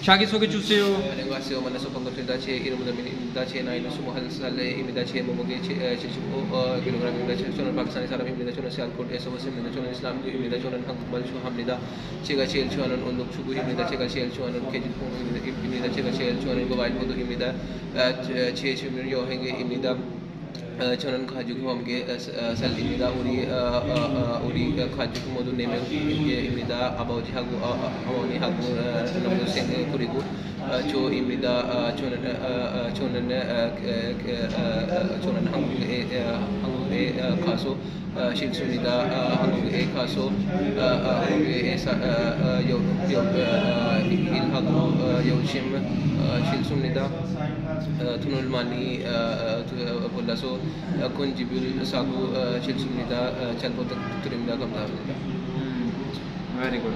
자기소개 주세요. 안녕하세요. 만나서 반갑습니다. 제 이름은 남인입니다. 제 나이는 20살입니다. 제 몸무게 75kg입니다. 저는 파키스탄 사람입니다. 저는 시알코트에서 왔습니다. 저는 이슬람교입니다. 저는 한국말 좋아합니다. 제가 제일 좋아하는 운동 축구입니다. 제가 제일 좋아하는 계집봉입니다. 제가 제일 좋아하는 거 와이프입니다. 제 취미는 여행입니다. 저는 가족과 함께 살립니다. 우리 가족 모두 4명입니다. 아버지하고 어머니하고 남동생 그리고 저입니다. 저는 한국에 가서 싫습니다. 한국에 가서 한국에서 일하고 열심히 싫습니다. 돈을 많이 벌어서 큰 집을 사고 싶습니다. 잘 부탁드립니다. 감사합니다. Very good.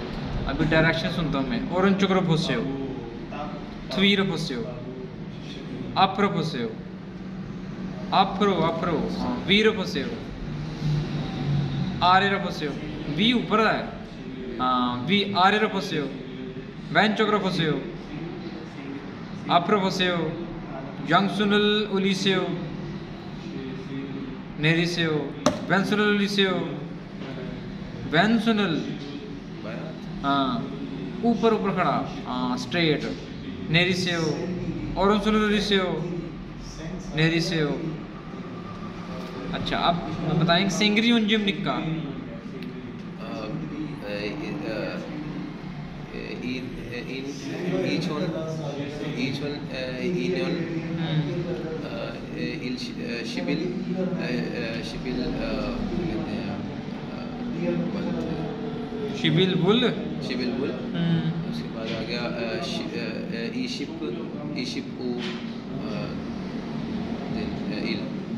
अभी direction सुनता हूँ मैं। 오른쪽으로 보세요, 뒤로 보세요, 앞으로 보세요, 앞으로 위로 보세요, 아래로 보세요। वी ऊपर है, वी 아래로 보세요, 왼쪽으로 보세요, 앞으로 보세요, 양손을 올리세요, 내리세요, 왼손을 올리세요, 왼손을 ऊपर खड़ा, स्ट्रेट, 내리세요, 오른손을 올리세요, 내리세요। अच्छा, अब बताएंगे सेंगरी उंजिम निक्का। शिबिल बुल, उसके बाद आ गया ईशिप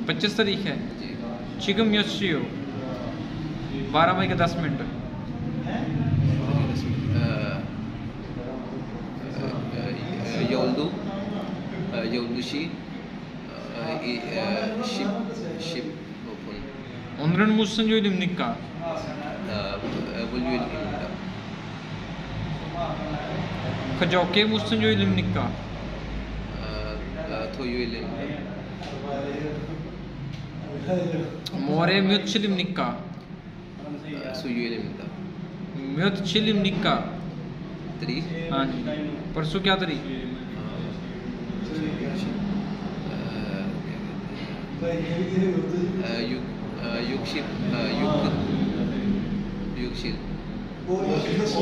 25 तारीख है। चिकम योशियो 12 मई के 10 मिनट। योल्दुशी ship open. 오늘은 무슨 요일입니까? 월요일입니다. 그저께 무슨 요일입니까? 토요일입니다. 모레 며칠입니까? 수요일입니다. 며칠입니까? तारीख? हाँ जी। परसों क्या तारीख?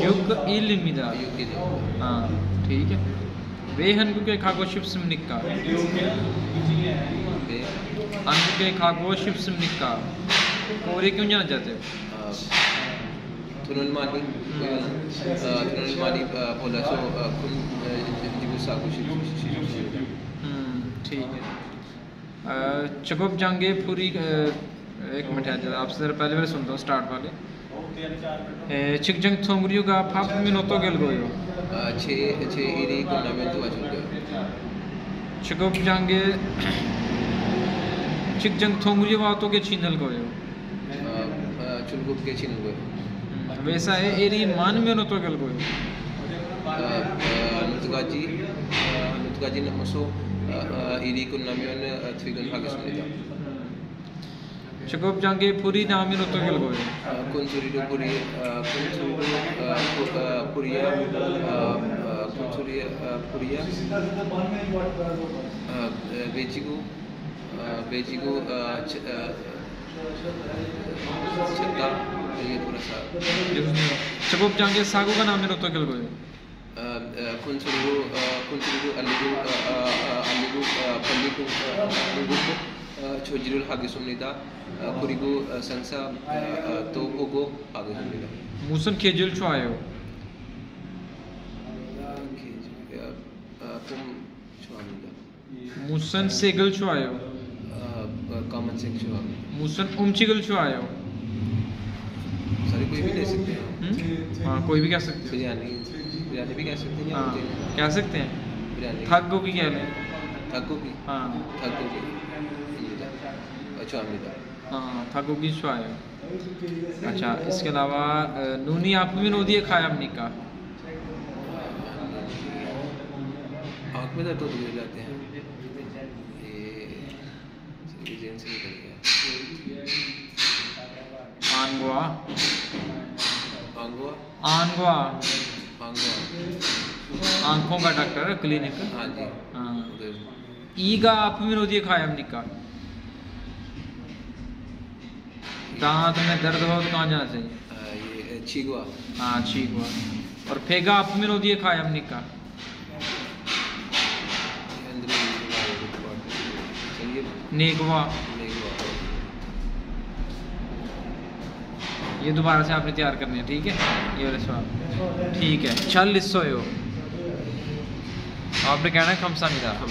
육일입니다। हाँ ठीक है। 왜 한국에 가고 싶습니까? 한국에 가고 싶습니까? कोरिया क्यों जाना चाहते हो? 돈을 많이 벌어서 큰 집을 사고 싶습니다. ठीक है। चकोब जंगे पूरी एक मिनट है, आपसे ज़रा पहले वाले सुनता हूँ, स्टार्ट वाले। चिकजंग थोंगरियो का फाप मिनोतो गेल गोयो। छे इरी को नामेंटो वाचुंगे। चकोब जंगे चिकजंग थोंगरियो वातो के चैनल गोयो। चुलगुप के चैनल गोयो। वैसा है एरी मान मिनोतो गेल गोयो। नुतगाजी नमसो इरी को नामेन थ्वीगन हागसमिता। चकोब जंगे पूरी नामी नो तो गेल गोयो। कुंसुरीडो पुरिया बेजिगो छत्ता ये थोड़ा सा। चकोब जंगे सागो का नामी नो तो गेल गोयो। कुंसुरीडो अलिगो पल्लिगो 초지를 하겠습니다. 그리고 상사 또 오고 하겠습니다. 무슨 계절 좋아요? 봄 좋아합니다. 무슨 색을 좋아요? 까만색 좋아합니다. 무슨 음식을 좋아요? सारी कोई भी ले सकते हैं। हाँ, कोई भी कह सकते हैं। बिरयानी भी कह सकते हैं। हाँ, कह सकते हैं। बिरयानी थक गोभी कह लें। थक गोभी। हाँ, थक गोभी 좋아합니다. थागोगी 좋아요। अच्छा, इसके अलावा नूनी आप भी नोदिए खाया हमने का। इधर तो दूर जाते हैं ये जेन से निकल गया आंगवा आंगवा आंगवा आंगवा आंखों का डॉक्टर क्लिनिक हाँ जी हाँ उधर ईगा आप विरोधी खायम निका दांत में दर्द हो तो कहाँ जाना चाहिए ये चीगवा हाँ ठीक हुआ और फेगा आप विरोधी खायम निका नेगवा ये दोबारा से आपने तैयार करनी है ठीक है ये वाले सवाल ठीक है छल लिस्सो आपने कहना है खमसा नहीं था हम